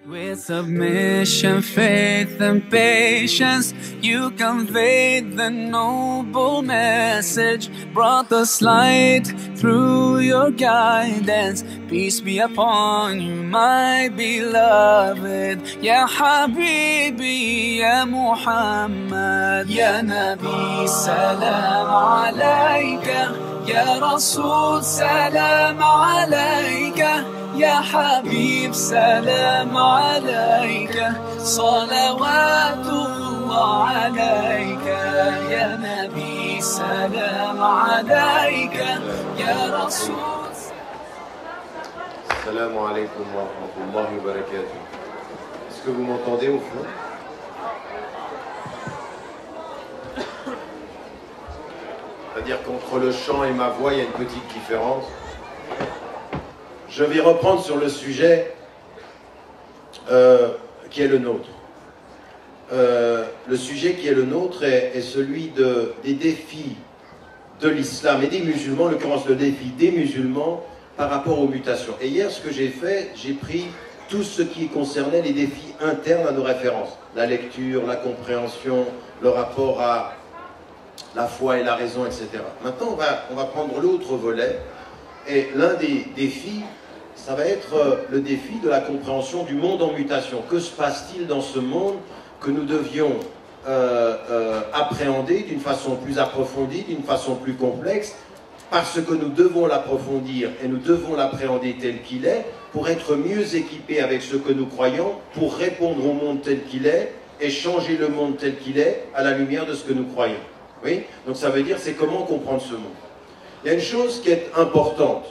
With submission, faith, and patience, you conveyed the noble message, brought us light through your guidance. Peace be upon you, my beloved. Ya Habibi, Ya Muhammad, Ya Nabi, salam alayka. Ya Rasul, salam alayka. يا حبيب سلام عليك صلوات الله عليك يا نبي سلام عليك يا رسول. Salam alaikum wa rahmatullahi wa barakatuh. Est-ce que vous m'entendez au fond? C'est-à-dire qu'entre le chant et ma voix, il y a une petite différence. Je vais reprendre sur le sujet qui est le nôtre. Le sujet qui est le nôtre est celui des défis de l'islam et des musulmans, en l'occurrence le défi des musulmans par rapport aux mutations. Et hier, ce que j'ai fait, j'ai pris tout ce qui concernait les défis internes à nos références. La lecture, la compréhension, le rapport à la foi et la raison, etc. Maintenant, on va prendre l'autre volet. Et l'un des défis, ça va être le défi de la compréhension du monde en mutation. Que se passe-t-il dans ce monde que nous devions appréhender d'une façon plus approfondie, d'une façon plus complexe, parce que nous devons l'approfondir et nous devons l'appréhender tel qu'il est, pour être mieux équipés avec ce que nous croyons, pour répondre au monde tel qu'il est, et changer le monde tel qu'il est à la lumière de ce que nous croyons. Oui? Donc ça veut dire, c'est comment comprendre ce monde. Il y a une chose qui est importante,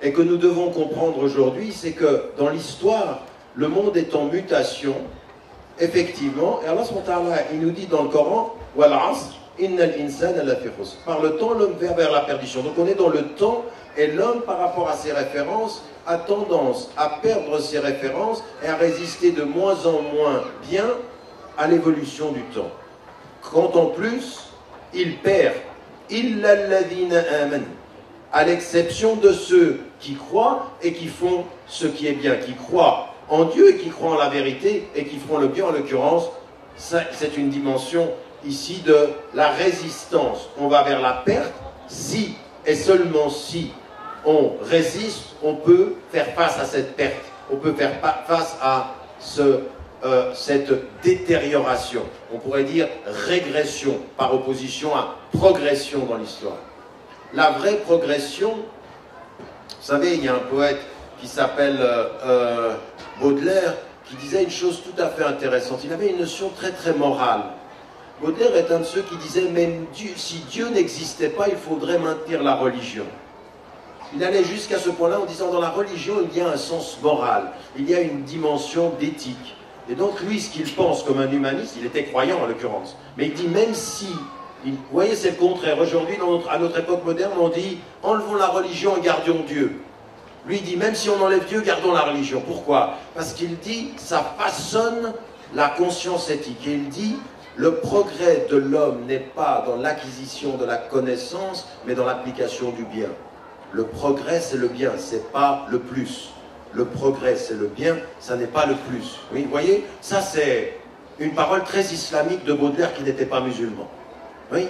et que nous devons comprendre aujourd'hui, c'est que dans l'histoire, le monde est en mutation, effectivement, et Allah subhanahu wa ta'ala, il nous dit dans le Coran, Wal asr, innal insana lafi khusr. Par le temps, l'homme va vers la perdition. Donc on est dans le temps, et l'homme, par rapport à ses références, a tendance à perdre ses références et à résister de moins en moins bien à l'évolution du temps. Quand en plus, il perd, illa alladhina amanu, à l'exception de ceux qui croient et qui font ce qui est bien, qui croient en Dieu et qui croient en la vérité et qui feront le bien. En l'occurrence, c'est une dimension ici de la résistance. On va vers la perte si et seulement si on résiste, on peut faire face à cette perte, on peut faire face à cette détérioration. On pourrait dire régression par opposition à progression dans l'histoire. La vraie progression, vous savez, il y a un poète qui s'appelle Baudelaire qui disait une chose tout à fait intéressante. Il avait une notion très très morale. Baudelaire est un de ceux qui disait même si Dieu n'existait pas, il faudrait maintenir la religion. Il allait jusqu'à ce point-là en disant dans la religion il y a un sens moral, il y a une dimension d'éthique. Et donc lui, ce qu'il pense comme un humaniste, il était croyant en l'occurrence, mais il dit même si... Vous voyez, c'est le contraire. Aujourd'hui, à notre époque moderne, on dit « enlevons la religion et gardions Dieu ». Lui, il dit « même si on enlève Dieu, gardons la religion ». Pourquoi? Parce qu'il dit « ça façonne la conscience éthique ». Et il dit « le progrès de l'homme n'est pas dans l'acquisition de la connaissance, mais dans l'application du bien ». Le progrès, c'est le bien, c'est pas le plus. Le progrès, c'est le bien, ça n'est pas le plus. Oui, vous voyez, ça c'est une parole très islamique de Baudelaire qui n'était pas musulman. Oui,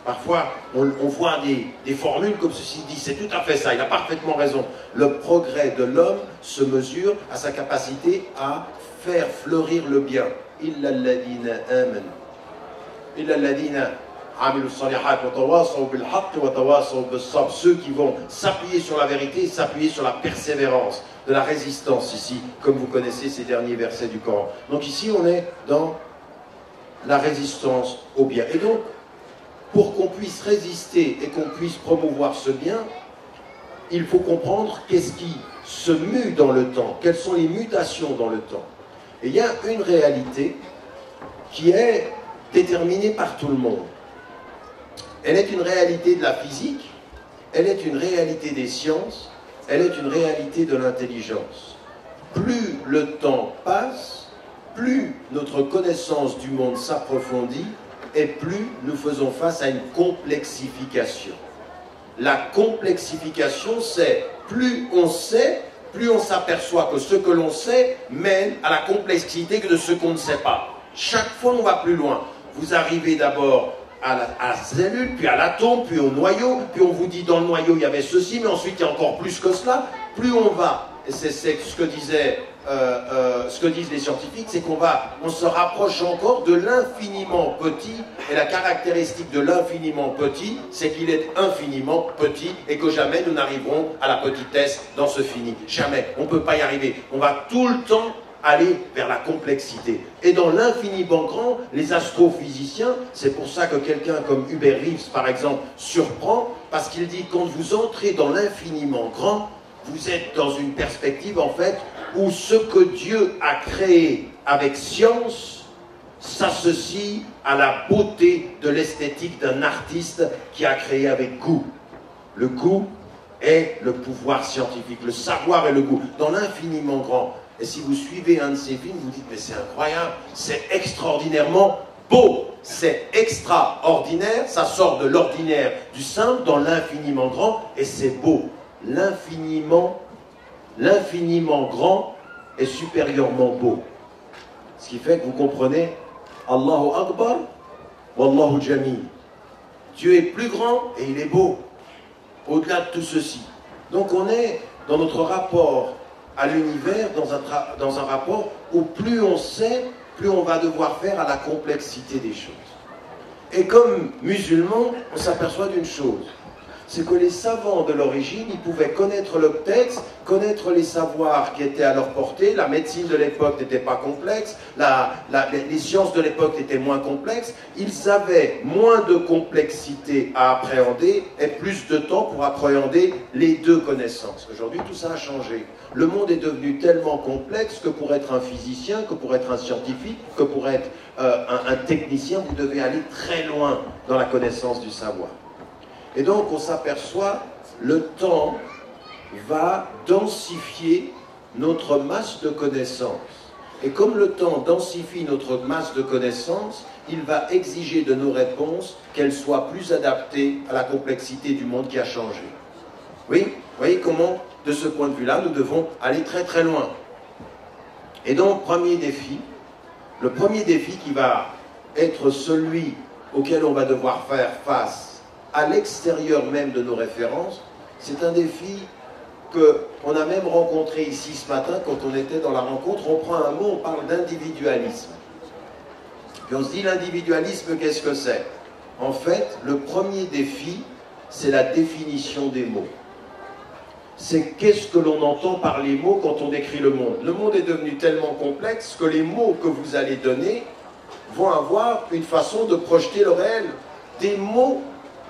parfois on voit des formules comme ceci dit, c'est tout à fait ça, il a parfaitement raison. Le progrès de l'homme se mesure à sa capacité à faire fleurir le bien. Illa alladhina amanu. Illa alladhina amilu salihat wa tawasaw bil haqq wa tawasaw bis sabr. Ceux qui vont s'appuyer sur la vérité, s'appuyer sur la persévérance, de la résistance ici, comme vous connaissez ces derniers versets du Coran. Donc ici on est dans la résistance au bien. Et donc, pour qu'on puisse résister et qu'on puisse promouvoir ce bien, il faut comprendre qu'est-ce qui se mue dans le temps, quelles sont les mutations dans le temps. Et il y a une réalité qui est déterminée par tout le monde. Elle est une réalité de la physique, elle est une réalité des sciences, elle est une réalité de l'intelligence. Plus le temps passe, plus notre connaissance du monde s'approfondit, et plus nous faisons face à une complexification. La complexification, c'est plus on sait plus on s'aperçoit que ce que l'on sait mène à la complexité de ce qu'on ne sait pas. Chaque fois, on va plus loin. Vous arrivez d'abord à la cellule, puis à l'atome, puis au noyau, puis on vous dit dans le noyau il y avait ceci, mais ensuite il y a encore plus que cela. Plus on va, et c'est ce que disent les scientifiques, c'est on se rapproche encore de l'infiniment petit, et la caractéristique de l'infiniment petit, c'est qu'il est infiniment petit, et que jamais nous n'arriverons à la petitesse dans ce fini. Jamais, on ne peut pas y arriver. On va tout le temps aller vers la complexité. Et dans l'infiniment grand, les astrophysiciens, c'est pour ça que quelqu'un comme Hubert Reeves, par exemple, surprend, parce qu'il dit quand vous entrez dans l'infiniment grand, vous êtes dans une perspective, en fait, où ce que Dieu a créé avec science s'associe à la beauté de l'esthétique d'un artiste qui a créé avec goût. Le goût est le pouvoir scientifique, le savoir et le goût. Dans l'infiniment grand. Et si vous suivez un de ces films, vous dites, mais c'est incroyable, c'est extraordinairement beau, c'est extraordinaire, ça sort de l'ordinaire, du simple, dans l'infiniment grand, et c'est beau. L'infiniment grand est supérieurement beau. Ce qui fait que vous comprenez, Allahu Akbar, Wallahu Jamil. Dieu est plus grand et il est beau, au-delà de tout ceci. Donc on est dans notre rapport à l'univers, dans un rapport où plus on sait, plus on va devoir faire à la complexité des choses. Et comme musulmans, on s'aperçoit d'une chose, c'est que les savants de l'origine, ils pouvaient connaître le texte, connaître les savoirs qui étaient à leur portée, la médecine de l'époque n'était pas complexe, les sciences de l'époque étaient moins complexes, ils avaient moins de complexité à appréhender et plus de temps pour appréhender les deux connaissances. Aujourd'hui, tout ça a changé. Le monde est devenu tellement complexe que pour être un physicien, que pour être un scientifique, que pour être un technicien, vous devez aller très loin dans la connaissance du savoir. Et donc on s'aperçoit, le temps va densifier notre masse de connaissances. Et comme le temps densifie notre masse de connaissances, il va exiger de nos réponses qu'elles soient plus adaptées à la complexité du monde qui a changé. Oui, vous voyez comment, de ce point de vue-là, nous devons aller très très loin. Et donc, premier défi, le premier défi qui va être celui auquel on va devoir faire face à l'extérieur même de nos références, c'est un défi qu'on a même rencontré ici ce matin quand on était dans la rencontre. On prend un mot, on parle d'individualisme. Puis on se dit l'individualisme, qu'est-ce que c'est? En fait, le premier défi, c'est la définition des mots. C'est qu'est-ce que l'on entend par les mots quand on décrit le monde. Le monde est devenu tellement complexe que les mots que vous allez donner vont avoir une façon de projeter le réel. Des mots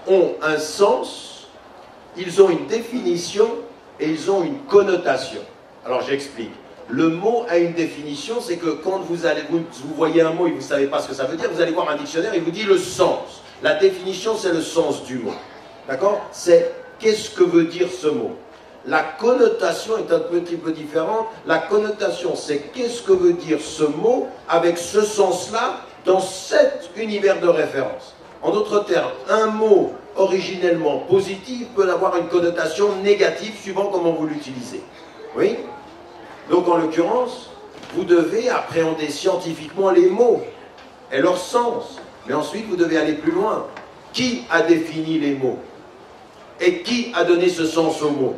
ont un sens, ils ont une définition et ils ont une connotation. Alors j'explique. Le mot a une définition, c'est que quand vous voyez un mot et vous ne savez pas ce que ça veut dire, vous allez voir un dictionnaire et il vous dit le sens. La définition, c'est le sens du mot. D'accord? C'est qu'est-ce que veut dire ce mot? La connotation est un petit peu différente. La connotation, c'est qu'est-ce que veut dire ce mot avec ce sens-là dans cet univers de référence. En d'autres termes, un mot originellement positif peut avoir une connotation négative suivant comment vous l'utilisez. Oui? Donc en l'occurrence, vous devez appréhender scientifiquement les mots et leur sens. Mais ensuite, vous devez aller plus loin. Qui a défini les mots? Et qui a donné ce sens aux mots?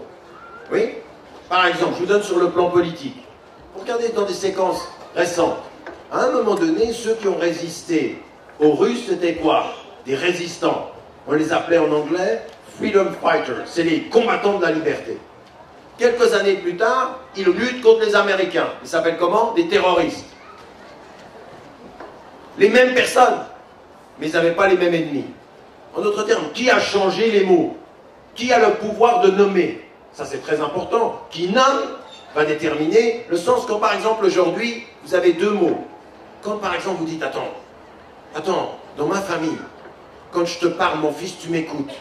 Oui? Par exemple, je vous donne sur le plan politique. Regardez dans des séquences récentes. À un moment donné, ceux qui ont résisté aux Russes, c'était quoi? Des résistants. On les appelait en anglais freedom fighters. C'est les combattants de la liberté. Quelques années plus tard, ils luttent contre les Américains. Ils s'appellent comment? Des terroristes. Les mêmes personnes, mais ils n'avaient pas les mêmes ennemis. En d'autres termes, qui a changé les mots? Qui a le pouvoir de nommer? Ça, c'est très important. Qui nomme va déterminer le sens. Quand, par exemple, aujourd'hui, vous avez deux mots. Quand, par exemple, vous dites, attends, dans ma famille, quand je te parle, mon fils, tu m'écoutes.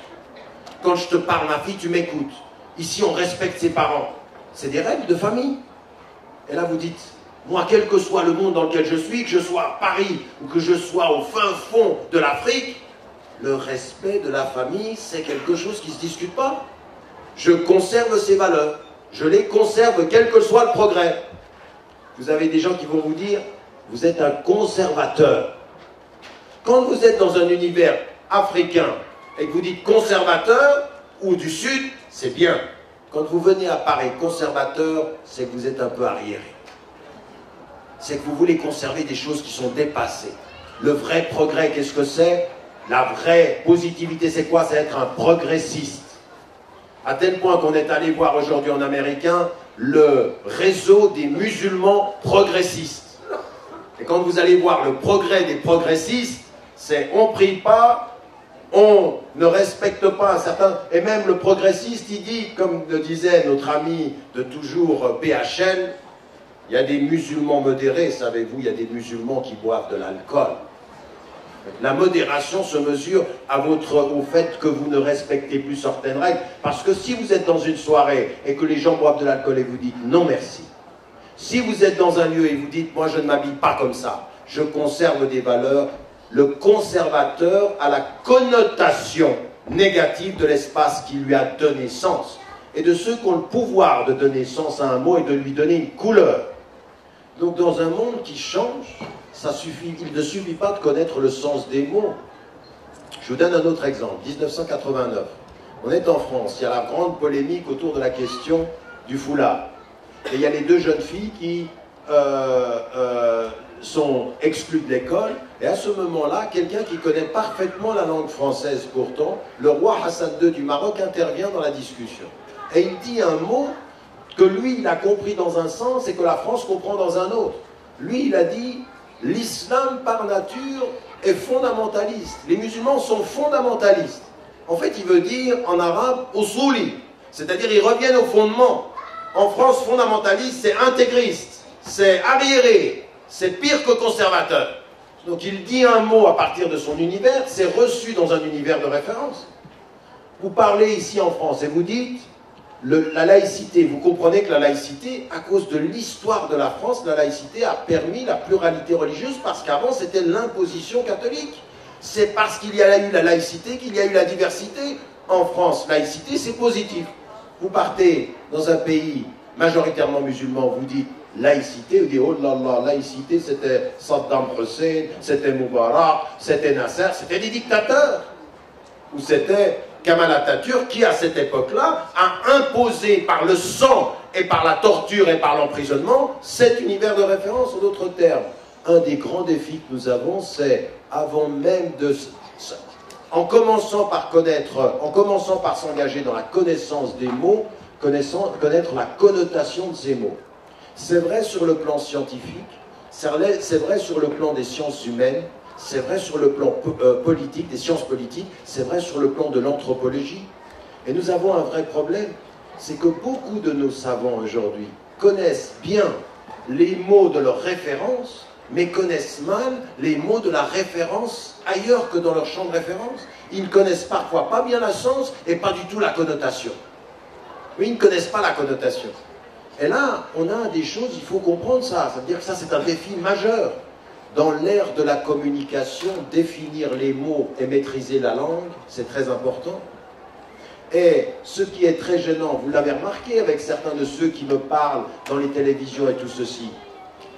Quand je te parle, ma fille, tu m'écoutes. Ici, on respecte ses parents. C'est des règles de famille. Et là, vous dites, moi, quel que soit le monde dans lequel je suis, que je sois à Paris ou que je sois au fin fond de l'Afrique, le respect de la famille, c'est quelque chose qui ne se discute pas. Je conserve ces valeurs. Je les conserve quel que soit le progrès. Vous avez des gens qui vont vous dire, vous êtes un conservateur. Quand vous êtes dans un univers africain et que vous dites conservateur ou du Sud, c'est bien. Quand vous venez à Paris conservateur, c'est que vous êtes un peu arriéré. C'est que vous voulez conserver des choses qui sont dépassées. Le vrai progrès, qu'est-ce que c'est? La vraie positivité, c'est quoi? C'est être un progressiste. À tel point qu'on est allé voir aujourd'hui en américain le réseau des musulmans progressistes. Et quand vous allez voir le progrès des progressistes, c'est on ne prie pas, on ne respecte pas un certain... Et même le progressiste, il dit, comme le disait notre ami de toujours PHL, il y a des musulmans modérés, savez-vous, il y a des musulmans qui boivent de l'alcool. La modération se mesure au fait que vous ne respectez plus certaines règles. Parce que si vous êtes dans une soirée et que les gens boivent de l'alcool et vous dites non merci. Si vous êtes dans un lieu et vous dites moi je ne m'habille pas comme ça, je conserve des valeurs, le conservateur a la connotation négative de l'espace qui lui a donné sens. Et de ceux qui ont le pouvoir de donner sens à un mot et de lui donner une couleur. Donc dans un monde qui change, il ne suffit pas de connaître le sens des mots. Je vous donne un autre exemple. 1989. On est en France. Il y a la grande polémique autour de la question du foulard. Et il y a les deux jeunes filles qui sont exclues de l'école. Et à ce moment-là, quelqu'un qui connaît parfaitement la langue française pourtant, le roi Hassan II du Maroc intervient dans la discussion. Et il dit un mot que lui, il a compris dans un sens et que la France comprend dans un autre. Lui, il a dit... L'islam, par nature, est fondamentaliste. Les musulmans sont fondamentalistes. En fait, il veut dire, en arabe, usuli. C'est-à-dire, ils reviennent au fondement. En France, fondamentaliste, c'est intégriste. C'est arriéré. C'est pire que conservateur. Donc, il dit un mot à partir de son univers. C'est reçu dans un univers de référence. Vous parlez ici en France et vous dites... la laïcité, vous comprenez que la laïcité, à cause de l'histoire de la France, la laïcité a permis la pluralité religieuse parce qu'avant c'était l'imposition catholique. C'est parce qu'il y a eu la laïcité qu'il y a eu la diversité. En France, laïcité c'est positif. Vous partez dans un pays majoritairement musulman, vous dites laïcité, vous dites oh là là, laïcité c'était Saddam Hussein, c'était Moubarak, c'était Nasser, c'était des dictateurs. Ou c'était... Kemal Atatürk qui, à cette époque-là, a imposé par le sang et par la torture et par l'emprisonnement cet univers de référence. En d'autres termes, un des grands défis que nous avons, c'est, avant même de... En commençant par s'engager dans la connaissance des mots, connaître la connotation de ces mots. C'est vrai sur le plan scientifique, c'est vrai sur le plan des sciences humaines, c'est vrai sur le plan politique, des sciences politiques, c'est vrai sur le plan de l'anthropologie. Et nous avons un vrai problème, c'est que beaucoup de nos savants aujourd'hui connaissent bien les mots de leur référence, mais connaissent mal les mots de la référence ailleurs que dans leur champ de référence. Ils ne connaissent parfois pas bien le sens et pas du tout la connotation. Oui, ils ne connaissent pas la connotation. Et là, on a des choses, il faut comprendre ça. Ça veut dire que ça, c'est un défi majeur. Dans l'ère de la communication, définir les mots et maîtriser la langue, c'est très important. Et ce qui est très gênant, vous l'avez remarqué avec certains de ceux qui me parlent dans les télévisions et tout ceci.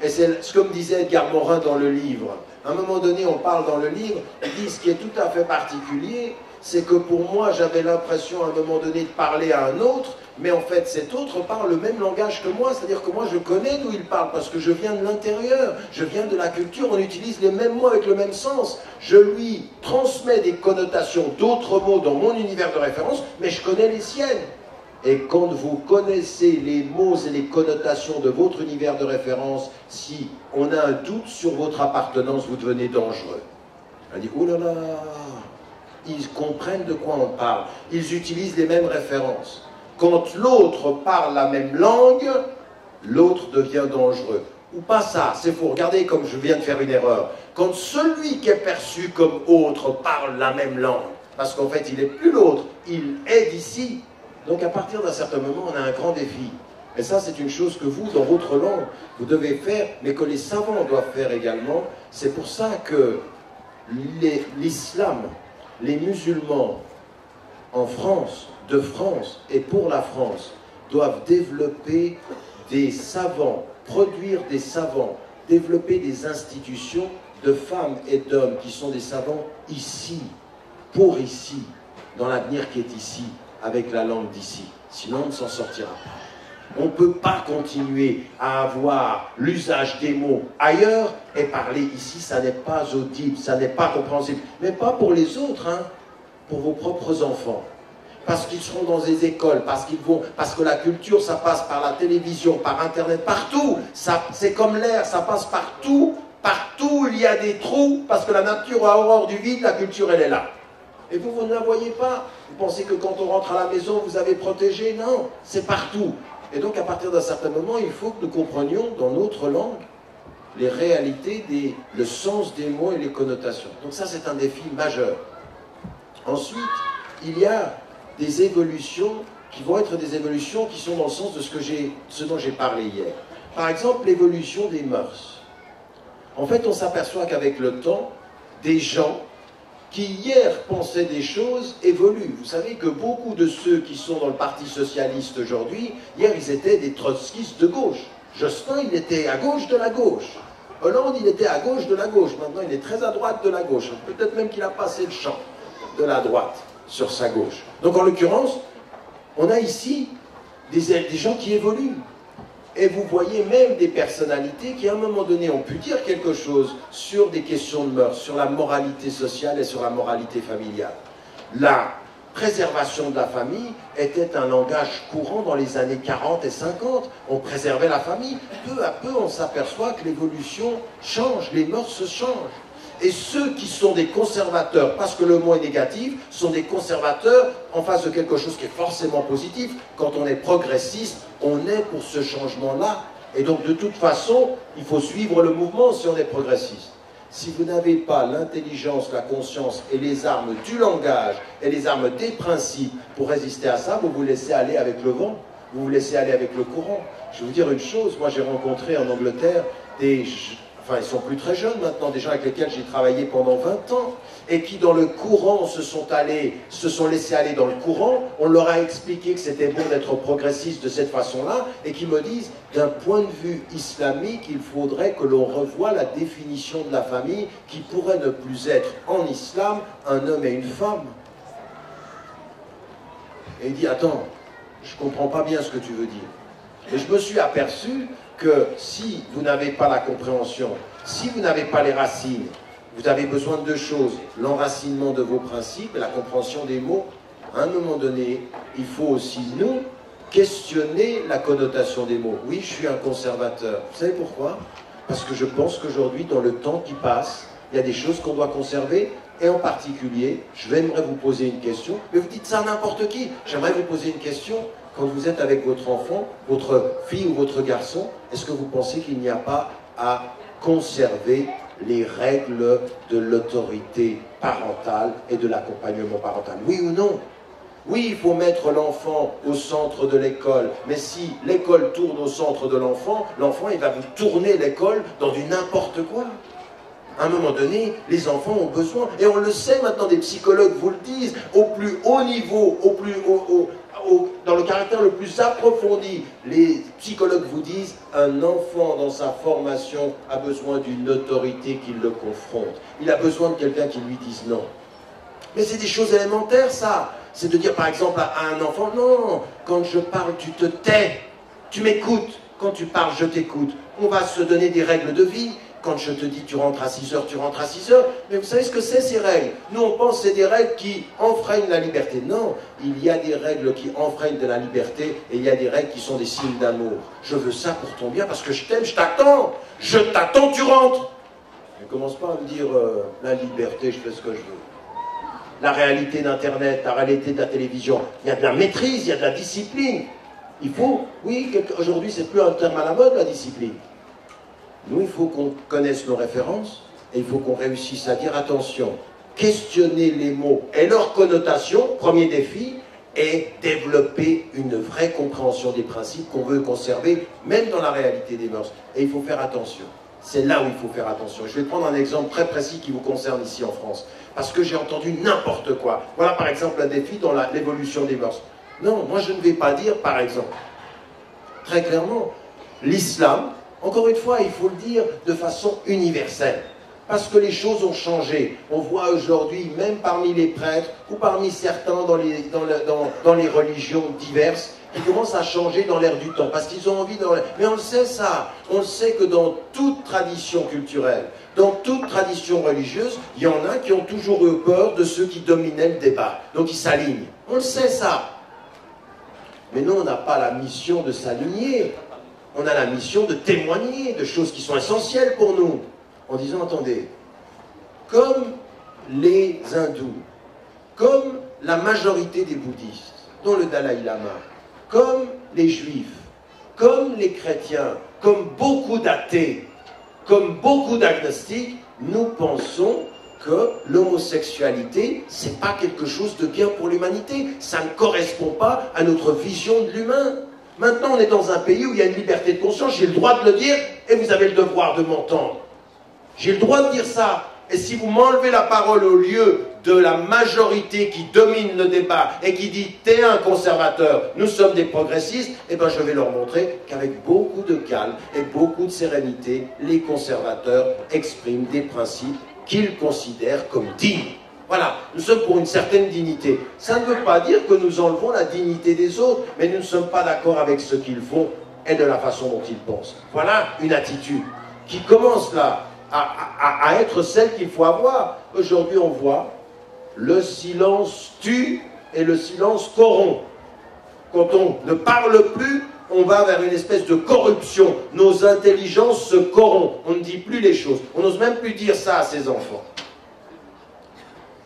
Et c'est ce que me disait Edgar Morin dans le livre. À un moment donné, on parle dans le livre, il dit ce qui est tout à fait particulier, c'est que pour moi, j'avais l'impression à un moment donné de parler à un autre, mais en fait, cet autre parle le même langage que moi, c'est-à-dire que moi, je connais d'où il parle, parce que je viens de l'intérieur, je viens de la culture, on utilise les mêmes mots avec le même sens. Je lui transmets des connotations d'autres mots dans mon univers de référence, mais je connais les siennes. Et quand vous connaissez les mots et les connotations de votre univers de référence, si on a un doute sur votre appartenance, vous devenez dangereux. On dit, oh là là, ils comprennent de quoi on parle, ils utilisent les mêmes références. Quand l'autre parle la même langue, l'autre devient dangereux. Ou pas ça, c'est faux. Regardez comme je viens de faire une erreur. Quand celui qui est perçu comme autre parle la même langue, parce qu'en fait il n'est plus l'autre, il est d'ici. Donc à partir d'un certain moment, on a un grand défi. Et ça, c'est une chose que vous, dans votre langue, vous devez faire, mais que les savants doivent faire également. C'est pour ça que l'islam, les musulmans en France, de France et pour la France, doivent développer des savants, produire des savants, développer des institutions de femmes et d'hommes qui sont des savants ici, pour ici, dans l'avenir qui est ici, avec la langue d'ici. Sinon, on ne s'en sortira pas. On ne peut pas continuer à avoir l'usage des mots ailleurs et parler ici, ça n'est pas audible, ça n'est pas compréhensible. Mais pas pour les autres, hein, pour vos propres enfants. Parce qu'ils seront dans des écoles, parce que la culture, ça passe par la télévision, par Internet, partout. C'est comme l'air, ça passe partout. Partout, il y a des trous, parce que la nature a horreur du vide, la culture, elle est là. Et vous, vous ne la voyez pas. Vous pensez que quand on rentre à la maison, vous avez protégé? Non, c'est partout. Et donc, à partir d'un certain moment, il faut que nous comprenions, dans notre langue, les réalités, le sens des mots et les connotations. Donc ça, c'est un défi majeur. Ensuite, il y a des évolutions qui vont être des évolutions qui sont dans le sens de ce dont j'ai parlé hier. Par exemple, l'évolution des mœurs. En fait, on s'aperçoit qu'avec le temps, des gens qui hier pensaient des choses évoluent. Vous savez que beaucoup de ceux qui sont dans le Parti Socialiste aujourd'hui, hier ils étaient des trotskistes de gauche. Jospin, il était à gauche de la gauche. Hollande, il était à gauche de la gauche. Maintenant, il est très à droite de la gauche. Peut-être même qu'il a passé le champ de la droite sur sa gauche. Donc en l'occurrence, on a ici des gens qui évoluent. Et vous voyez même des personnalités qui à un moment donné ont pu dire quelque chose sur des questions de mœurs, sur la moralité sociale et sur la moralité familiale. La préservation de la famille était un langage courant dans les années 40 et 50. On préservait la famille. Peu à peu, on s'aperçoit que l'évolution change, les mœurs changent. Et ceux qui sont des conservateurs, parce que le mot est négatif, sont des conservateurs en face de quelque chose qui est forcément positif. Quand on est progressiste, on est pour ce changement-là. Et donc, de toute façon, il faut suivre le mouvement si on est progressiste. Si vous n'avez pas l'intelligence, la conscience et les armes du langage et les armes des principes pour résister à ça, vous vous laissez aller avec le vent, vous vous laissez aller avec le courant. Je vais vous dire une chose, moi j'ai rencontré en Angleterre enfin ils sont plus très jeunes maintenant, des gens avec lesquels j'ai travaillé pendant 20 ans, et qui dans le courant se sont laissés aller dans le courant, on leur a expliqué que c'était bon d'être progressiste de cette façon-là, et qui me disent, d'un point de vue islamique, il faudrait que l'on revoie la définition de la famille, qui pourrait ne plus être en islam un homme et une femme. Et il dit, attends, je ne comprends pas bien ce que tu veux dire. Et je me suis aperçu que si vous n'avez pas la compréhension, si vous n'avez pas les racines, vous avez besoin de deux choses, l'enracinement de vos principes et la compréhension des mots. À un moment donné, il faut aussi, nous, questionner la connotation des mots. Oui, je suis un conservateur. Vous savez pourquoi? Parce que je pense qu'aujourd'hui, dans le temps qui passe, il y a des choses qu'on doit conserver, et en particulier, j'aimerais vous poser une question, mais vous dites ça à n'importe qui. J'aimerais vous poser une question. Quand vous êtes avec votre enfant, votre fille ou votre garçon, est-ce que vous pensez qu'il n'y a pas à conserver les règles de l'autorité parentale et de l'accompagnement parental? Oui ou non? Oui, il faut mettre l'enfant au centre de l'école, mais si l'école tourne au centre de l'enfant, l'enfant il va vous tourner l'école dans du n'importe quoi. À un moment donné, les enfants ont besoin, et on le sait maintenant, des psychologues vous le disent, au plus haut niveau, dans le caractère le plus approfondi, les psychologues vous disent, un enfant dans sa formation a besoin d'une autorité qui le confronte. Il a besoin de quelqu'un qui lui dise non. Mais c'est des choses élémentaires, ça. C'est de dire par exemple à un enfant, non, quand je parle, tu te tais, tu m'écoutes. Quand tu parles, je t'écoute. On va se donner des règles de vie. Quand je te dis tu rentres à 6 heures, tu rentres à 6 heures. Mais vous savez ce que c'est ces règles? Nous on pense que c'est des règles qui enfreignent la liberté. Non, il y a des règles qui enfreignent de la liberté et il y a des règles qui sont des signes d'amour. Je veux ça pour ton bien parce que je t'aime, je t'attends, tu rentres. Ne commence pas à me dire la liberté, je fais ce que je veux. La réalité d'Internet, la réalité de la télévision, il y a de la maîtrise, il y a de la discipline. Il faut, oui, aujourd'hui c'est plus un terme à la mode la discipline. Nous, il faut qu'on connaisse nos références et il faut qu'on réussisse à dire attention, questionner les mots et leurs connotations, premier défi, et développer une vraie compréhension des principes qu'on veut conserver, même dans la réalité des mœurs. Et il faut faire attention. C'est là où il faut faire attention. Je vais prendre un exemple très précis qui vous concerne ici en France, parce que j'ai entendu n'importe quoi. Voilà par exemple un défi dans l'évolution des mœurs. Non, moi je ne vais pas dire, par exemple, très clairement. L'islam, encore une fois, il faut le dire de façon universelle. Parce que les choses ont changé. On voit aujourd'hui, même parmi les prêtres ou parmi certains dans les religions diverses, qui commencent à changer dans l'air du temps. Parce qu'ils ont envie de... Mais on le sait ça. On le sait que dans toute tradition culturelle, dans toute tradition religieuse, il y en a qui ont toujours eu peur de ceux qui dominaient le débat. Donc ils s'alignent. On le sait ça. Mais nous, on n'a pas la mission de s'aligner. On a la mission de témoigner de choses qui sont essentielles pour nous. En disant, attendez, comme les hindous, comme la majorité des bouddhistes, dont le Dalai Lama, comme les juifs, comme les chrétiens, comme beaucoup d'athées, comme beaucoup d'agnostiques, nous pensons que l'homosexualité, c'est pas quelque chose de bien pour l'humanité. Ça ne correspond pas à notre vision de l'humain. Maintenant, on est dans un pays où il y a une liberté de conscience, j'ai le droit de le dire, et vous avez le devoir de m'entendre. J'ai le droit de dire ça. Et si vous m'enlevez la parole au lieu de la majorité qui domine le débat et qui dit « t'es un conservateur, nous sommes des progressistes », eh bien je vais leur montrer qu'avec beaucoup de calme et beaucoup de sérénité, les conservateurs expriment des principes qu'ils considèrent comme dignes. Voilà, nous sommes pour une certaine dignité. Ça ne veut pas dire que nous enlevons la dignité des autres, mais nous ne sommes pas d'accord avec ce qu'ils font et de la façon dont ils pensent. Voilà une attitude qui commence là à être celle qu'il faut avoir. Aujourd'hui, on voit le silence tue et le silence corrompt. Quand on ne parle plus, on va vers une espèce de corruption. Nos intelligences se corrompent. On ne dit plus les choses. On n'ose même plus dire ça à ses enfants.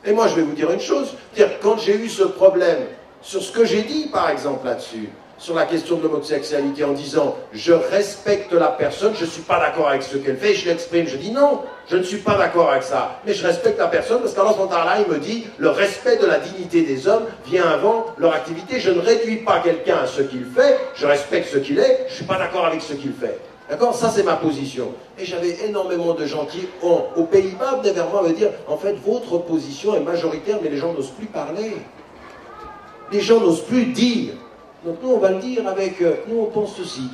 Et moi, je vais vous dire une chose. Quand j'ai eu ce problème sur ce que j'ai dit, par exemple, là-dessus, sur la question de l'homosexualité, en disant « je respecte la personne, je ne suis pas d'accord avec ce qu'elle fait », je l'exprime, je dis « non, je ne suis pas d'accord avec ça, mais je respecte la personne parce qu'Allah il me dit « le respect de la dignité des hommes vient avant leur activité, je ne réduis pas quelqu'un à ce qu'il fait, je respecte ce qu'il est, je ne suis pas d'accord avec ce qu'il fait ». D'accord? Ça, c'est ma position. Et j'avais énormément de gens qui, aux Pays-Bas, venaient vers moi me dire « en fait, votre position est majoritaire, mais les gens n'osent plus parler. Les gens n'osent plus dire. » Donc nous, on va le dire avec, nous on pense ceci.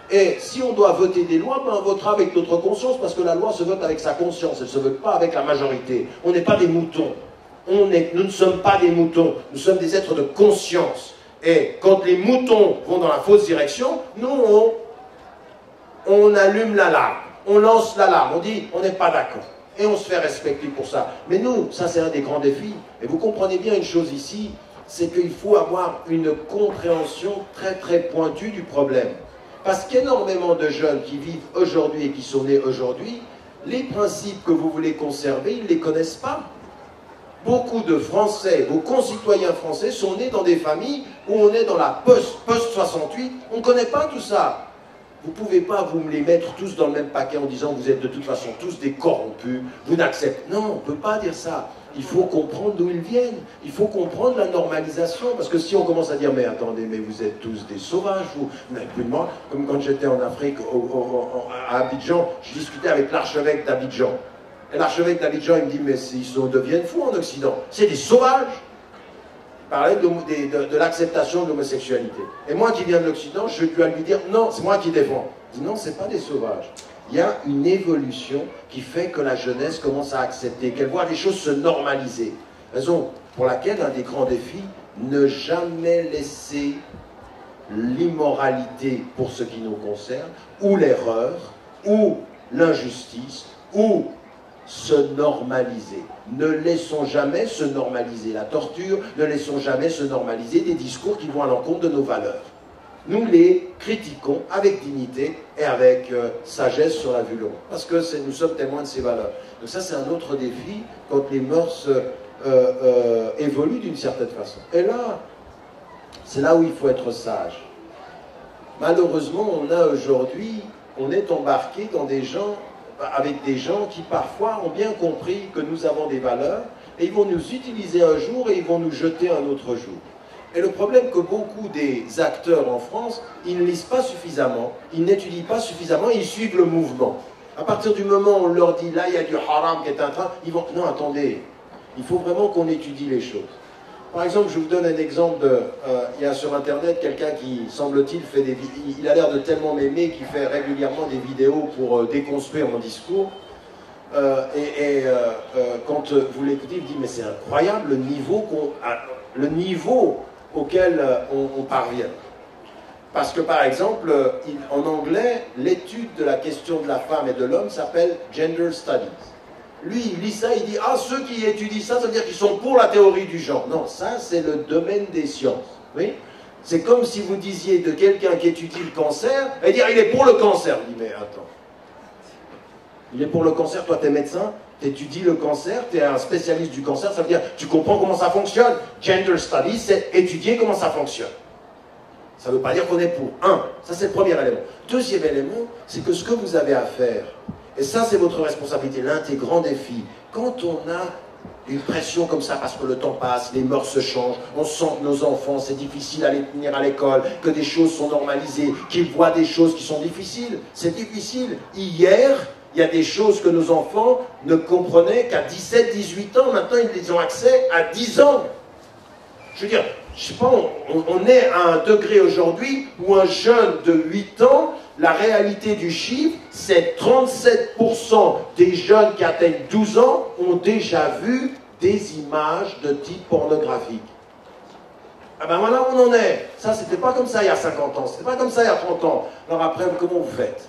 Et si on doit voter des lois, ben on votera avec notre conscience, parce que la loi se vote avec sa conscience, elle ne se vote pas avec la majorité. On n'est pas des moutons. Nous ne sommes pas des moutons, nous sommes des êtres de conscience. Et quand les moutons vont dans la fausse direction, nous, on allume l'alarme, on lance l'alarme, on dit on n'est pas d'accord. Et on se fait respecter pour ça. Mais nous, ça c'est un des grands défis. Et vous comprenez bien une chose ici, c'est qu'il faut avoir une compréhension très très pointue du problème. Parce qu'énormément de jeunes qui vivent aujourd'hui et qui sont nés aujourd'hui, les principes que vous voulez conserver, ils ne les connaissent pas. Beaucoup de Français, vos concitoyens français, sont nés dans des familles où on est dans la post-68, on ne connaît pas tout ça. Vous ne pouvez pas vous me les mettre tous dans le même paquet en disant que vous êtes de toute façon tous des corrompus, vous n'acceptez... Non, on ne peut pas dire ça. Il faut comprendre d'où ils viennent. Il faut comprendre la normalisation. Parce que si on commence à dire, mais attendez, mais vous êtes tous des sauvages, vous n'avez plus de moi. Comme quand j'étais en Afrique, à Abidjan, je discutais avec l'archevêque d'Abidjan. Et l'archevêque d'Abidjan, il me dit, mais ils deviennent fous en Occident. C'est des sauvages. Il parlait de l'acceptation de l'homosexualité. Et moi qui viens de l'Occident, je dois lui dire, non, c'est moi qui défends. Il dit, non, c'est pas des sauvages. Il y a une évolution qui fait que la jeunesse commence à accepter, qu'elle voit les choses se normaliser. Raison pour laquelle un des grands défis, ne jamais laisser l'immoralité pour ce qui nous concerne, ou l'erreur, ou l'injustice, ou se normaliser. Ne laissons jamais se normaliser la torture, ne laissons jamais se normaliser des discours qui vont à l'encontre de nos valeurs. Nous les critiquons avec dignité et avec sagesse sur la vue longue. Parce que nous sommes témoins de ces valeurs. Donc ça, c'est un autre défi quand les mœurs évoluent d'une certaine façon. Et là, c'est là où il faut être sage. Malheureusement, on est embarqué dans avec des gens qui parfois ont bien compris que nous avons des valeurs et ils vont nous utiliser un jour et ils vont nous jeter un autre jour. Et le problème que beaucoup des acteurs en France, ils ne lisent pas suffisamment, ils n'étudient pas suffisamment, ils suivent le mouvement. À partir du moment où on leur dit, là il y a du haram qui est en train, ils vont, non attendez, il faut vraiment qu'on étudie les choses. Par exemple, je vous donne un exemple de... il y a sur Internet quelqu'un qui, semble-t-il, fait des vidéos. Il a l'air de tellement m'aimer qu'il fait régulièrement des vidéos pour déconstruire mon discours. Quand vous l'écoutez, il dit, mais c'est incroyable le niveau auquel on parvient. Parce que, par exemple, en anglais, l'étude de la question de la femme et de l'homme s'appelle Gender Studies. Lui, il lit ça, il dit, ah, ceux qui étudient ça, ça veut dire qu'ils sont pour la théorie du genre. Non, ça, c'est le domaine des sciences. Oui, c'est comme si vous disiez de quelqu'un qui étudie le cancer, et dire, il est pour le cancer. Il dit, mais attends. Il est pour le cancer, toi, t'es médecin, t'étudies le cancer, t'es un spécialiste du cancer, ça veut dire, tu comprends comment ça fonctionne. Gender Studies, c'est étudier comment ça fonctionne. Ça ne veut pas dire qu'on est pour. Ça c'est le premier élément. Deuxième élément, c'est que ce que vous avez à faire, et ça c'est votre responsabilité, l'un des grands défis, quand on a une pression comme ça, parce que le temps passe, les mœurs se changent, on sent que nos enfants, c'est difficile à les tenir à l'école, que des choses sont normalisées, qu'ils voient des choses qui sont difficiles. C'est difficile. Hier, il y a des choses que nos enfants ne comprenaient qu'à 17, 18 ans. Maintenant, ils ont accès à 10 ans. Je veux dire, je sais pas, on est à un degré aujourd'hui où un jeune de 8 ans, la réalité du chiffre, c'est 37% des jeunes qui atteignent 12 ans ont déjà vu des images de type pornographique. Ah ben voilà où on en est. Ça, c'était pas comme ça il y a 50 ans, c'était pas comme ça il y a 30 ans. Alors après, comment vous faites?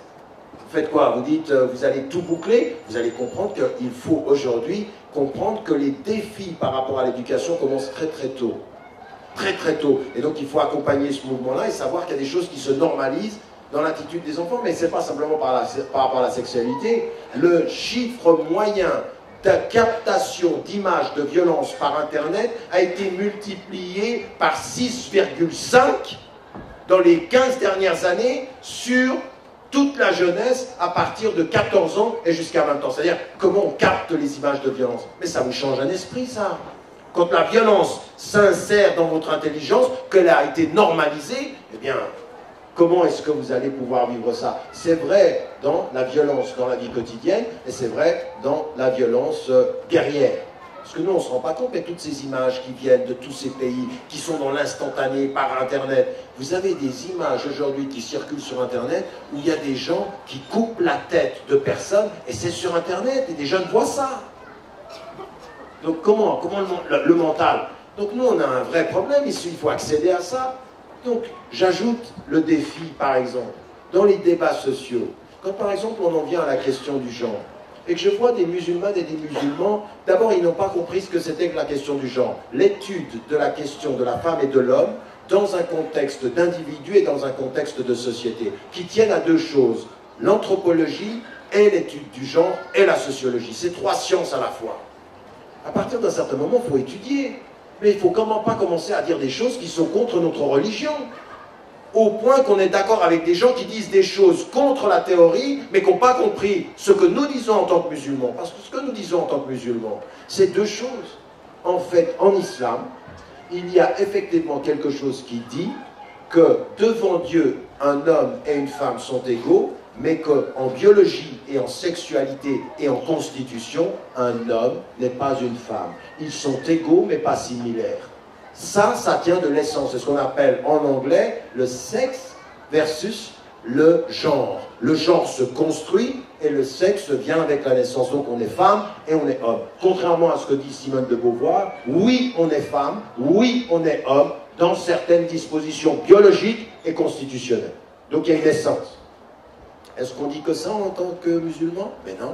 Vous faites quoi? Vous dites, vous allez tout boucler? Vous allez comprendre qu'il faut aujourd'hui comprendre que les défis par rapport à l'éducation commencent très très tôt. Très très tôt. Et donc il faut accompagner ce mouvement-là et savoir qu'il y a des choses qui se normalisent dans l'attitude des enfants, mais ce n'est pas simplement par rapport à la sexualité. Le chiffre moyen de captation d'images de violence par Internet a été multiplié par 6,5 dans les 15 dernières années sur toute la jeunesse à partir de 14 ans et jusqu'à 20 ans. C'est-à-dire comment on capte les images de violence. Mais ça vous change un esprit, ça. Quand la violence s'insère dans votre intelligence, qu'elle a été normalisée, eh bien, comment est-ce que vous allez pouvoir vivre ça? C'est vrai dans la violence dans la vie quotidienne, et c'est vrai dans la violence guerrière. Parce que nous, on ne se rend pas compte, mais toutes ces images qui viennent de tous ces pays, qui sont dans l'instantané, par Internet, vous avez des images aujourd'hui qui circulent sur Internet, où il y a des gens qui coupent la tête de personnes, et c'est sur Internet, et des jeunes voient ça. Donc comment le mental? Donc nous, on a un vrai problème ici, il faut accéder à ça. Donc j'ajoute le défi, par exemple, dans les débats sociaux. Quand par exemple on en vient à la question du genre, et que je vois des musulmanes et des musulmans, d'abord ils n'ont pas compris ce que c'était que la question du genre. L'étude de la question de la femme et de l'homme dans un contexte d'individu et dans un contexte de société, qui tiennent à deux choses, l'anthropologie et l'étude du genre et la sociologie. C'est trois sciences à la fois. À partir d'un certain moment, il faut étudier. Mais il ne faut comment pas commencer à dire des choses qui sont contre notre religion. Au point qu'on est d'accord avec des gens qui disent des choses contre la théorie, mais qui n'ont pas compris ce que nous disons en tant que musulmans. Parce que ce que nous disons en tant que musulmans, c'est deux choses. En fait, en islam, il y a effectivement quelque chose qui dit que devant Dieu, un homme et une femme sont égaux, mais qu'en biologie et en sexualité et en constitution, un homme n'est pas une femme. Ils sont égaux, mais pas similaires. Ça tient de l'essence. C'est ce qu'on appelle en anglais le sexe versus le genre. Le genre se construit et le sexe vient avec la naissance. Donc on est femme et on est homme. Contrairement à ce que dit Simone de Beauvoir, oui, on est femme, oui, on est homme, dans certaines dispositions biologiques et constitutionnelles. Donc il y a une essence. Est-ce qu'on dit que ça en tant que musulman? Mais non.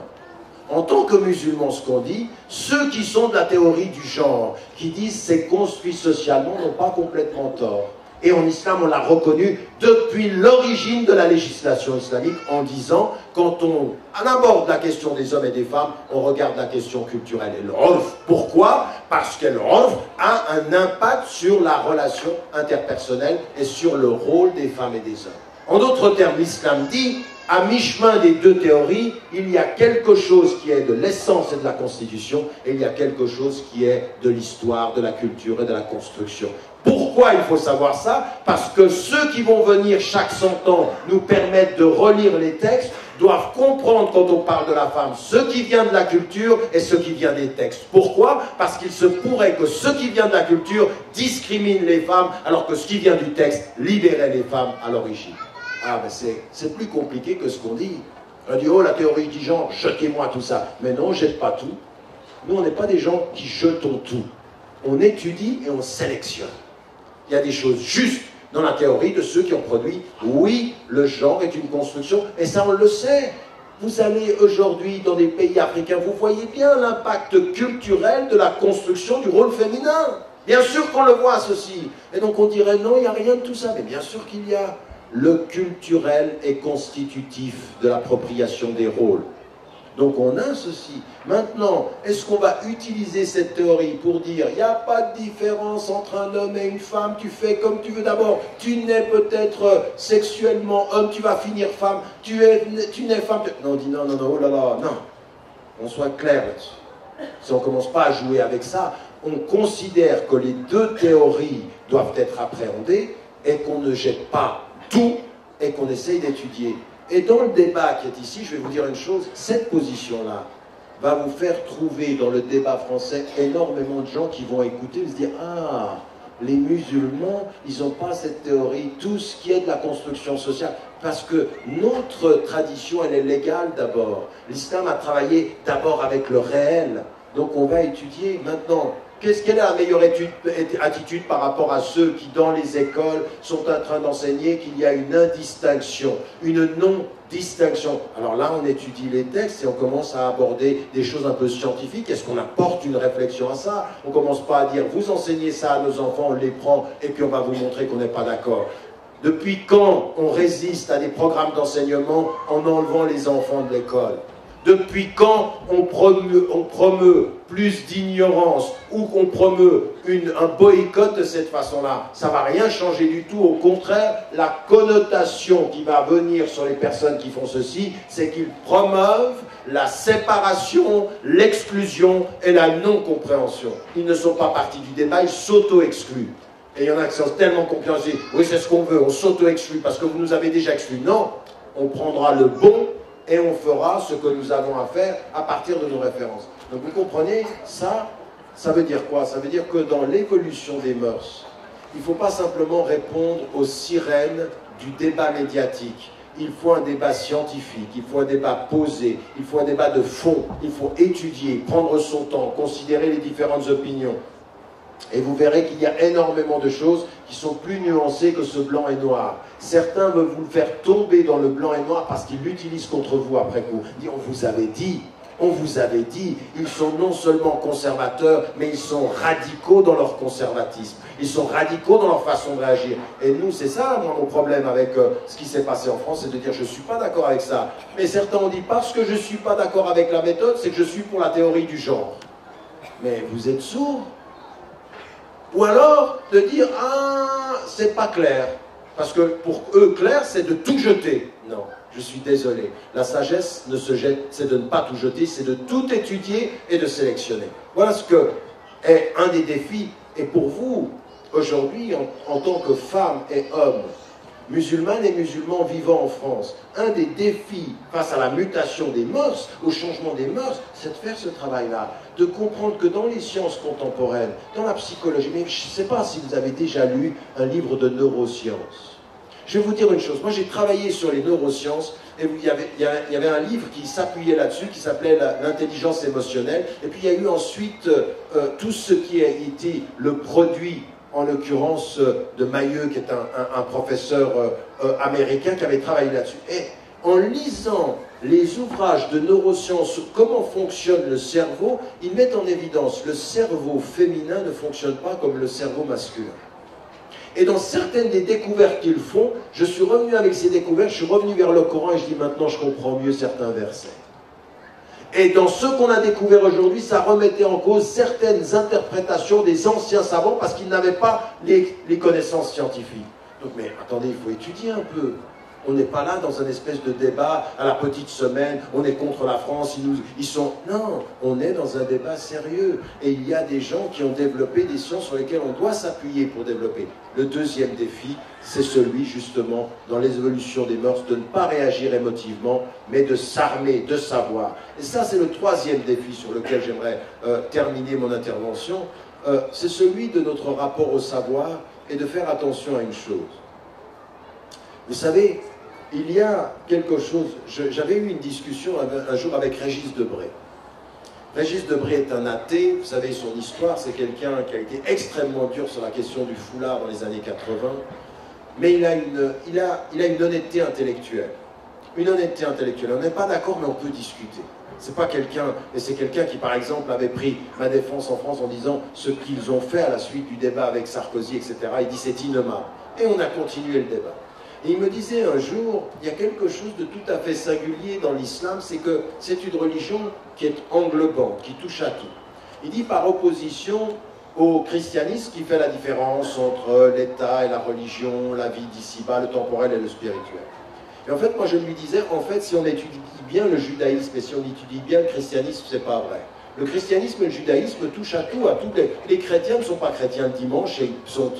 En tant que musulman, ce qu'on dit, ceux qui sont de la théorie du genre, qui disent c'est construit socialement, n'ont pas complètement tort. Et en islam, on l'a reconnu depuis l'origine de la législation islamique en disant, quand on aborde la question des hommes et des femmes, on regarde la question culturelle et le urf. Pourquoi? Parce que le urf a un impact sur la relation interpersonnelle et sur le rôle des femmes et des hommes. En d'autres termes, l'islam dit, à mi-chemin des deux théories, il y a quelque chose qui est de l'essence et de la constitution, et il y a quelque chose qui est de l'histoire, de la culture et de la construction. Pourquoi il faut savoir ça? Parce que ceux qui vont venir chaque 100 ans nous permettent de relire les textes doivent comprendre quand on parle de la femme ce qui vient de la culture et ce qui vient des textes. Pourquoi? Parce qu'il se pourrait que ce qui vient de la culture discrimine les femmes, alors que ce qui vient du texte libérait les femmes à l'origine. Ah ben c'est plus compliqué que ce qu'on dit. On dit, oh la théorie du genre, jetez-moi tout ça. Mais non, on ne jette pas tout. Nous, on n'est pas des gens qui jetons tout. On étudie et on sélectionne. Il y a des choses justes dans la théorie de ceux qui ont produit. Oui, le genre est une construction, et ça on le sait. Vous allez aujourd'hui dans des pays africains, vous voyez bien l'impact culturel de la construction du rôle féminin. Bien sûr qu'on le voit, ceci. Et donc on dirait, non, il n'y a rien de tout ça. Mais bien sûr qu'il y a. Le culturel est constitutif de l'appropriation des rôles. Donc on a ceci. Maintenant, est-ce qu'on va utiliser cette théorie pour dire il n'y a pas de différence entre un homme et une femme, tu fais comme tu veux d'abord, tu nais peut-être sexuellement homme, tu vas finir femme, tu nais femme. Non, on dit non, oh là là, non. On soit clair là-dessus. Si on ne commence pas à jouer avec ça, on considère que les deux théories doivent être appréhendées et qu'on ne jette pas tout et qu'on essaye d'étudier. Et dans le débat qui est ici, je vais vous dire une chose, cette position-là va vous faire trouver dans le débat français énormément de gens qui vont écouter et se dire « Ah, les musulmans, ils n'ont pas cette théorie, tout ce qui est de la construction sociale. » Parce que notre tradition, elle est légale d'abord. L'islam a travaillé d'abord avec le réel. Donc on va étudier maintenant. Quelle est la meilleure attitude par rapport à ceux qui, dans les écoles, sont en train d'enseigner qu'il y a une indistinction, une non-distinction? Alors là, on étudie les textes et on commence à aborder des choses un peu scientifiques. Est-ce qu'on apporte une réflexion à ça? On ne commence pas à dire, vous enseignez ça à nos enfants, on les prend, et puis on va vous montrer qu'on n'est pas d'accord. Depuis quand on résiste à des programmes d'enseignement en enlevant les enfants de l'école? Depuis quand on promeut plus d'ignorance ou qu'on promeut un boycott de cette façon-là? Ça ne va rien changer du tout. Au contraire, la connotation qui va venir sur les personnes qui font ceci, c'est qu'ils promeuvent la séparation, l'exclusion et la non-compréhension. Ils ne sont pas partis du débat, ils s'auto-excluent. Et il y en a qui sont tellement compréhensifs. Oui, c'est ce qu'on veut, on s'auto-exclut parce que vous nous avez déjà exclus. Non, on prendra le bon et on fera ce que nous avons à faire à partir de nos références. Donc vous comprenez, ça veut dire quoi? Ça veut dire que dans l'évolution des mœurs, il ne faut pas simplement répondre aux sirènes du débat médiatique. Il faut un débat scientifique, il faut un débat posé, il faut un débat de fond, il faut étudier, prendre son temps, considérer les différentes opinions. Et vous verrez qu'il y a énormément de choses qui sont plus nuancées que ce blanc et noir. Certains veulent vous faire tomber dans le blanc et noir parce qu'ils l'utilisent contre vous après coup. Ils disent, on vous avait dit, ils sont non seulement conservateurs, mais ils sont radicaux dans leur conservatisme. Ils sont radicaux dans leur façon de réagir. Et nous, c'est ça, moi, mon problème avec ce qui s'est passé en France, c'est de dire, je ne suis pas d'accord avec ça. Mais certains ont dit, parce que je ne suis pas d'accord avec la méthode, c'est que je suis pour la théorie du genre. Mais vous êtes sourds? Ou alors de dire, ah, c'est pas clair. Parce que pour eux, clair, c'est de tout jeter. Non, je suis désolé. La sagesse ne se jette, c'est de ne pas tout jeter, c'est de tout étudier et de sélectionner. Voilà ce que est un des défis. Et pour vous, aujourd'hui, en tant que femmes et hommes, musulmanes et musulmans vivant en France, un des défis face à la mutation des mœurs, au changement des mœurs, c'est de faire ce travail-là, de comprendre que dans les sciences contemporaines, dans la psychologie, mais je ne sais pas si vous avez déjà lu un livre de neurosciences. Je vais vous dire une chose, moi j'ai travaillé sur les neurosciences, et il y avait un livre qui s'appuyait là-dessus, qui s'appelait l'intelligence émotionnelle, et puis il y a eu ensuite tout ce qui a été le produit, en l'occurrence de Mayeux, qui est un professeur américain qui avait travaillé là-dessus. Et en lisant les ouvrages de neurosciences sur comment fonctionne le cerveau, ils mettent en évidence que le cerveau féminin ne fonctionne pas comme le cerveau masculin. Et dans certaines des découvertes qu'ils font, je suis revenu avec ces découvertes, je suis revenu vers le Coran et je dis maintenant je comprends mieux certains versets. Et dans ce qu'on a découvert aujourd'hui, ça remettait en cause certaines interprétations des anciens savants parce qu'ils n'avaient pas les connaissances scientifiques. Donc, mais attendez, il faut étudier un peu. On n'est pas là dans un espèce de débat à la petite semaine, on est contre la France, ils sont... Non, on est dans un débat sérieux. Et il y a des gens qui ont développé des sciences sur lesquelles on doit s'appuyer pour développer. Le deuxième défi, c'est celui justement, dans l'évolution des mœurs, de ne pas réagir émotivement, mais de s'armer, de savoir. Et ça, c'est le troisième défi sur lequel j'aimerais terminer mon intervention. C'est celui de notre rapport au savoir et de faire attention à une chose. Vous savez, il y a quelque chose... J'avais eu une discussion un jour avec Régis Debray. Régis Debray est un athée. Vous savez, son histoire, c'est quelqu'un qui a été extrêmement dur sur la question du foulard dans les années 80. Mais il a une honnêteté intellectuelle. Une honnêteté intellectuelle. On n'est pas d'accord, mais on peut discuter. C'est pas quelqu'un, et c'est quelqu'un qui, par exemple, avait pris ma défense en France en disant ce qu'ils ont fait à la suite du débat avec Sarkozy, etc. Il dit c'est innommable. Et on a continué le débat. Et il me disait un jour, il y a quelque chose de tout à fait singulier dans l'islam, c'est que c'est une religion qui est englobante, qui touche à tout. Il dit par opposition au christianisme qui fait la différence entre l'État et la religion, la vie d'ici-bas, le temporel et le spirituel. Et en fait, moi je lui disais, en fait, si on étudie bien le judaïsme et si on étudie bien le christianisme, c'est pas vrai. Le christianisme et le judaïsme touchent à tout, les chrétiens ne sont pas chrétiens le dimanche et sont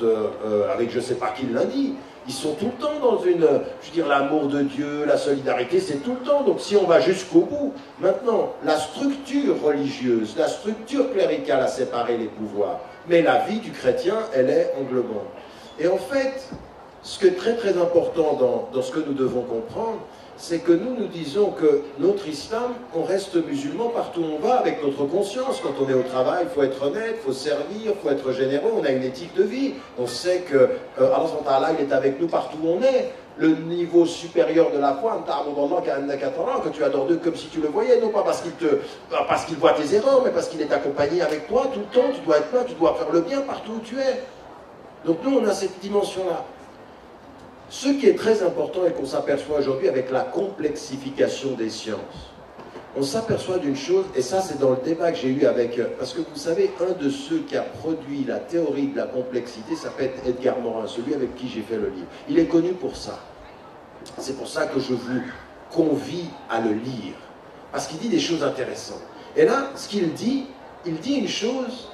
avec je sais pas qui le lundi. Ils sont tout le temps dans une, je veux dire, l'amour de Dieu, la solidarité, c'est tout le temps. Donc si on va jusqu'au bout, maintenant, la structure religieuse, la structure cléricale a séparé les pouvoirs. Mais la vie du chrétien, elle est englobante. Et en fait, ce qui est très très important dans ce que nous devons comprendre, c'est que nous disons que notre islam, on reste musulman partout où on va avec notre conscience. Quand on est au travail, il faut être honnête, il faut servir, il faut être généreux, on a une éthique de vie. On sait que Allah, il est avec nous partout où on est. Le niveau supérieur de la foi, que tu adores Dieu comme si tu le voyais, non pas parce qu'il voit tes erreurs, mais parce qu'il est accompagné avec toi tout le temps, tu dois être là, tu dois faire le bien partout où tu es. Donc nous, on a cette dimension-là. Ce qui est très important et qu'on s'aperçoit aujourd'hui avec la complexification des sciences, on s'aperçoit d'une chose, et ça c'est dans le débat que j'ai eu avec... Parce que vous savez, un de ceux qui a produit la théorie de la complexité s'appelle Edgar Morin, celui avec qui j'ai fait le livre. Il est connu pour ça. C'est pour ça que je vous convie à le lire. Parce qu'il dit des choses intéressantes. Et là, ce qu'il dit, il dit une chose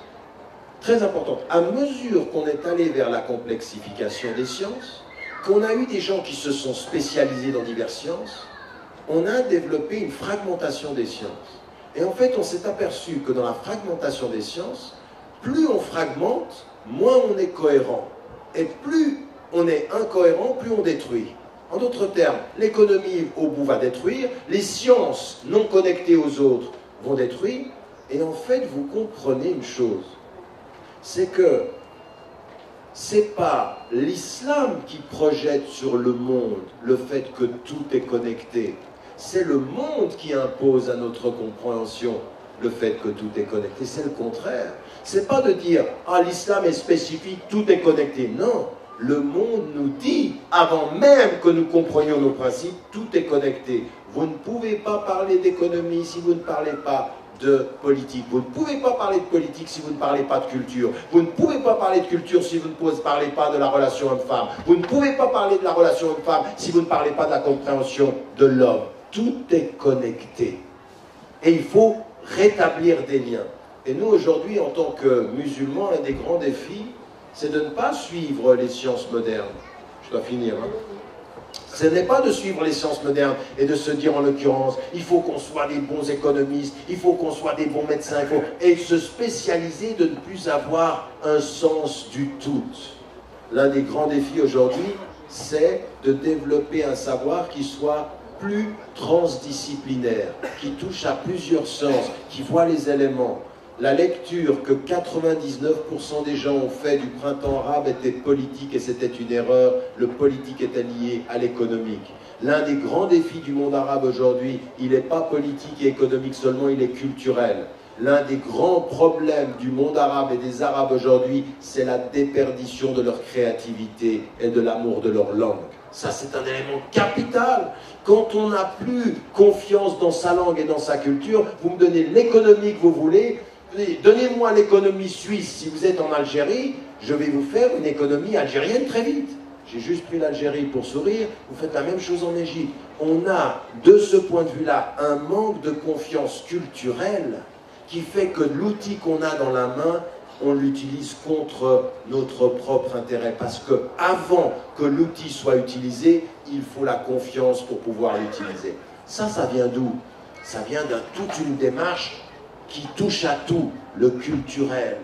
très importante. À mesure qu'on est allé vers la complexification des sciences, qu'on a eu des gens qui se sont spécialisés dans diverses sciences, on a développé une fragmentation des sciences. Et en fait, on s'est aperçu que dans la fragmentation des sciences, plus on fragmente, moins on est cohérent. Et plus on est incohérent, plus on détruit. En d'autres termes, l'économie au bout va détruire, les sciences non connectées aux autres vont détruire, et en fait, vous comprenez une chose, c'est que c'est pas l'islam qui projette sur le monde le fait que tout est connecté. C'est le monde qui impose à notre compréhension le fait que tout est connecté. C'est le contraire. C'est pas de dire « Ah, l'islam est spécifique, tout est connecté ». Non, le monde nous dit, avant même que nous comprenions nos principes, tout est connecté. Vous ne pouvez pas parler d'économie si vous ne parlez pas de politique. Vous ne pouvez pas parler de politique si vous ne parlez pas de culture. Vous ne pouvez pas parler de culture si vous ne parlez pas de la relation homme-femme. Vous ne pouvez pas parler de la relation homme-femme si vous ne parlez pas de la compréhension de l'homme. Tout est connecté. Et il faut rétablir des liens. Et nous, aujourd'hui, en tant que musulmans, un des grands défis, c'est de ne pas suivre les sciences modernes. Je dois finir, hein. Ce n'est pas de suivre les sciences modernes et de se dire en l'occurrence, il faut qu'on soit des bons économistes, il faut qu'on soit des bons médecins, et se spécialiser de ne plus avoir un sens du tout. L'un des grands défis aujourd'hui, c'est de développer un savoir qui soit plus transdisciplinaire, qui touche à plusieurs sens, qui voit les éléments. La lecture que 99% des gens ont fait du printemps arabe était politique et c'était une erreur. Le politique était lié à l'économique. L'un des grands défis du monde arabe aujourd'hui, il n'est pas politique et économique seulement, il est culturel. L'un des grands problèmes du monde arabe et des Arabes aujourd'hui, c'est la déperdition de leur créativité et de l'amour de leur langue. Ça, c'est un élément capital. Quand on n'a plus confiance dans sa langue et dans sa culture, vous me donnez l'économie que vous voulez. Donnez-moi l'économie suisse si vous êtes en Algérie, je vais vous faire une économie algérienne très vite. J'ai juste pris l'Algérie pour sourire, vous faites la même chose en Égypte. On a, de ce point de vue-là, un manque de confiance culturelle qui fait que l'outil qu'on a dans la main, on l'utilise contre notre propre intérêt. Parce que avant que l'outil soit utilisé, il faut la confiance pour pouvoir l'utiliser. Ça vient d'où? Ça vient de toute une démarche qui touche à tout, le culturel,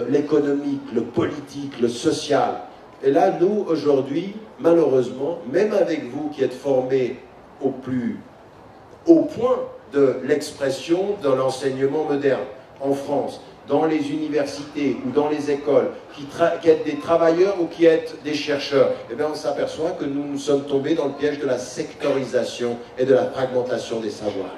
l'économique, le politique, le social. Et là, nous, aujourd'hui, malheureusement, même avec vous qui êtes formés au plus haut point de l'expression de l'enseignement moderne en France, dans les universités ou dans les écoles, qui êtes des travailleurs ou qui êtes des chercheurs, eh bien on s'aperçoit que nous nous sommes tombés dans le piège de la sectorisation et de la fragmentation des savoirs.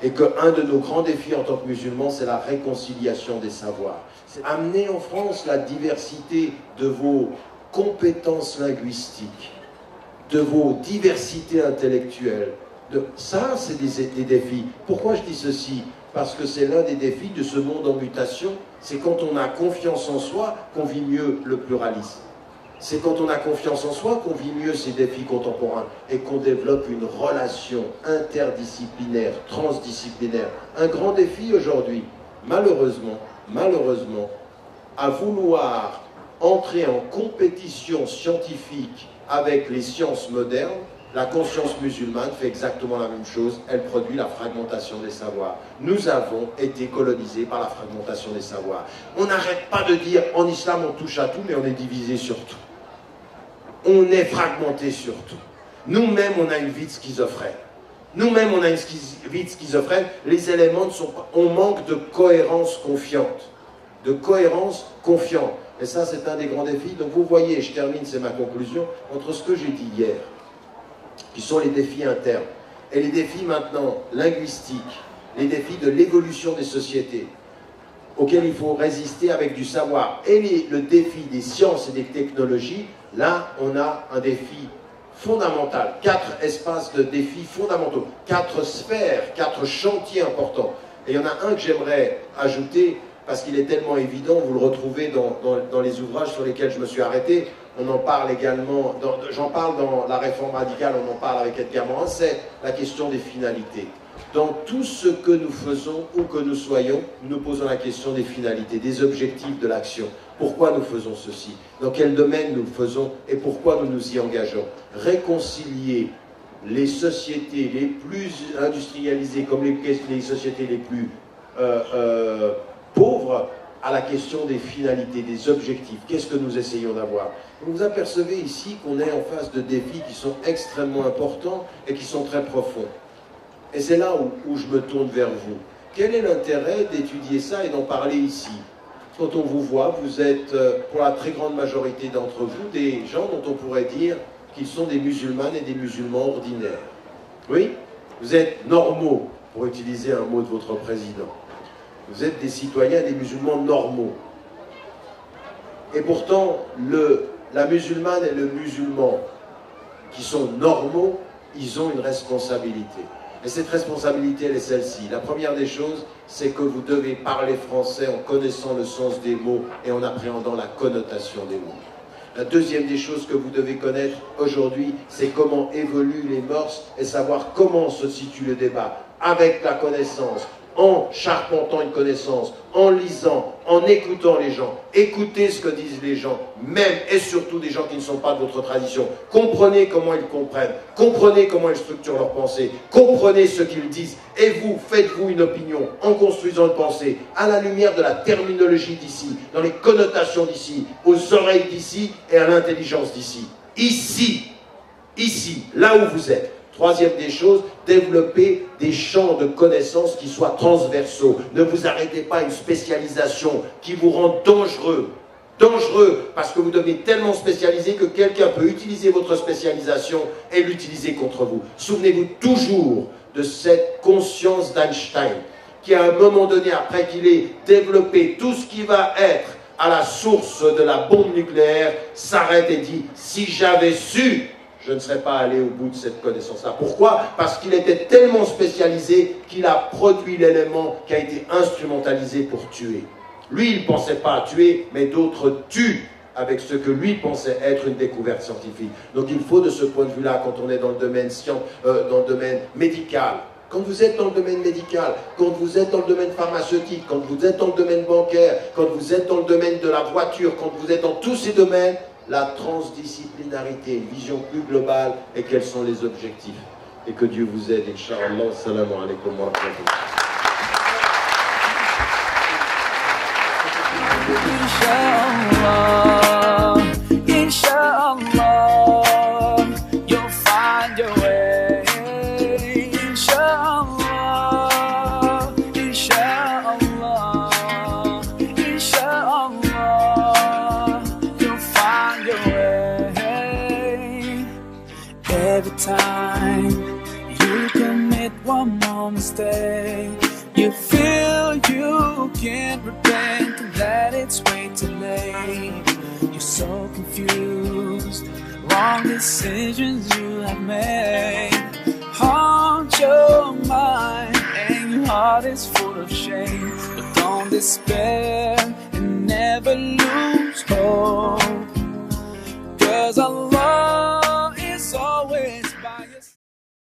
Et qu'un de nos grands défis en tant que musulmans, c'est la réconciliation des savoirs. C'est amener en France la diversité de vos compétences linguistiques, de vos diversités intellectuelles. Ça, c'est des défis. Pourquoi je dis ceci? Parce que c'est l'un des défis de ce monde en mutation. C'est quand on a confiance en soi qu'on vit mieux le pluralisme. C'est quand on a confiance en soi qu'on vit mieux ces défis contemporains et qu'on développe une relation interdisciplinaire, transdisciplinaire. Un grand défi aujourd'hui, malheureusement, à vouloir entrer en compétition scientifique avec les sciences modernes, la conscience musulmane fait exactement la même chose, elle produit la fragmentation des savoirs. Nous avons été colonisés par la fragmentation des savoirs. On n'arrête pas de dire, en islam on touche à tout, mais on est divisé sur tout. On est fragmenté sur tout. Nous-mêmes, on a une vie de schizophrène. Nous-mêmes, on a une vie de schizophrène. Les éléments ne sont pas... On manque de cohérence confiante. De cohérence confiante. Et ça, c'est un des grands défis. Donc vous voyez, je termine, c'est ma conclusion, entre ce que j'ai dit hier, qui sont les défis internes, et les défis maintenant linguistiques, les défis de l'évolution des sociétés, auxquels il faut résister avec du savoir, et le défi des sciences et des technologies, là, on a un défi fondamental, 4 espaces de défis fondamentaux, 4 sphères, 4 chantiers importants. Et il y en a un que j'aimerais ajouter, parce qu'il est tellement évident, vous le retrouvez dans les ouvrages sur lesquels je me suis arrêté, on en parle également, j'en parle dans La Réforme radicale, on en parle avec Edgar Morin, c'est la question des finalités. Dans tout ce que nous faisons, où que nous soyons, nous nous posons la question des finalités, des objectifs de l'action. Pourquoi nous faisons ceci? Dans quel domaine nous le faisons? Et pourquoi nous nous y engageons? Réconcilier les sociétés les plus industrialisées comme les sociétés les plus pauvres à la question des finalités, des objectifs. Qu'est-ce que nous essayons d'avoir? Vous apercevez ici qu'on est en face de défis qui sont extrêmement importants et qui sont très profonds. Et c'est là où je me tourne vers vous. Quel est l'intérêt d'étudier ça et d'en parler ici? Quand on vous voit, vous êtes, pour la très grande majorité d'entre vous, des gens dont on pourrait dire qu'ils sont des musulmanes et des musulmans ordinaires. Oui? Vous êtes normaux, pour utiliser un mot de votre président. Vous êtes des citoyens, des musulmans normaux. Et pourtant, la musulmane et le musulman qui sont normaux, ils ont une responsabilité. Et cette responsabilité, elle est celle-ci. La première des choses, c'est que vous devez parler français en connaissant le sens des mots et en appréhendant la connotation des mots. La deuxième des choses que vous devez connaître aujourd'hui, c'est comment évoluent les mœurs et savoir comment se situe le débat avec la connaissance, en charpentant une connaissance, en lisant, en écoutant les gens. Écoutez ce que disent les gens, même et surtout des gens qui ne sont pas de votre tradition. Comprenez comment ils comprennent, comprenez comment ils structurent leurs pensées, comprenez ce qu'ils disent, et vous, faites-vous une opinion en construisant une pensée à la lumière de la terminologie d'ici, dans les connotations d'ici, aux oreilles d'ici et à l'intelligence d'ici. Ici, là où vous êtes. Troisième des choses, développer des champs de connaissances qui soient transversaux. Ne vous arrêtez pas à une spécialisation qui vous rend dangereux. Dangereux, parce que vous devenez tellement spécialisé que quelqu'un peut utiliser votre spécialisation et l'utiliser contre vous. Souvenez-vous toujours de cette conscience d'Einstein, qui à un moment donné, après qu'il ait développé tout ce qui va être à la source de la bombe nucléaire, s'arrête et dit « Si j'avais su », je ne serais pas allé au bout de cette connaissance-là. Pourquoi? Parce qu'il était tellement spécialisé qu'il a produit l'élément qui a été instrumentalisé pour tuer. Lui, il ne pensait pas à tuer, mais d'autres tuent avec ce que lui pensait être une découverte scientifique. Donc il faut de ce point de vue-là, quand on est dans le domaine médical, quand vous êtes dans le domaine médical, quand vous êtes dans le domaine pharmaceutique, quand vous êtes dans le domaine bancaire, quand vous êtes dans le domaine de la voiture, quand vous êtes dans tous ces domaines, la transdisciplinarité, une vision plus globale et quels sont les objectifs. Et que Dieu vous aide, Inch'Allah. Salam alaikum wa rahmatullah. Inshallah, Inshallah, you'll find your way. Inshallah, Inshallah, Inshallah, you'll find your way. Every time you commit one more mistake, you feel you can't repent, that it's way too late. You're so confused, wrong decisions you have made haunt your mind, and your heart is full of shame. But don't despair and never lose hope, 'cause Allah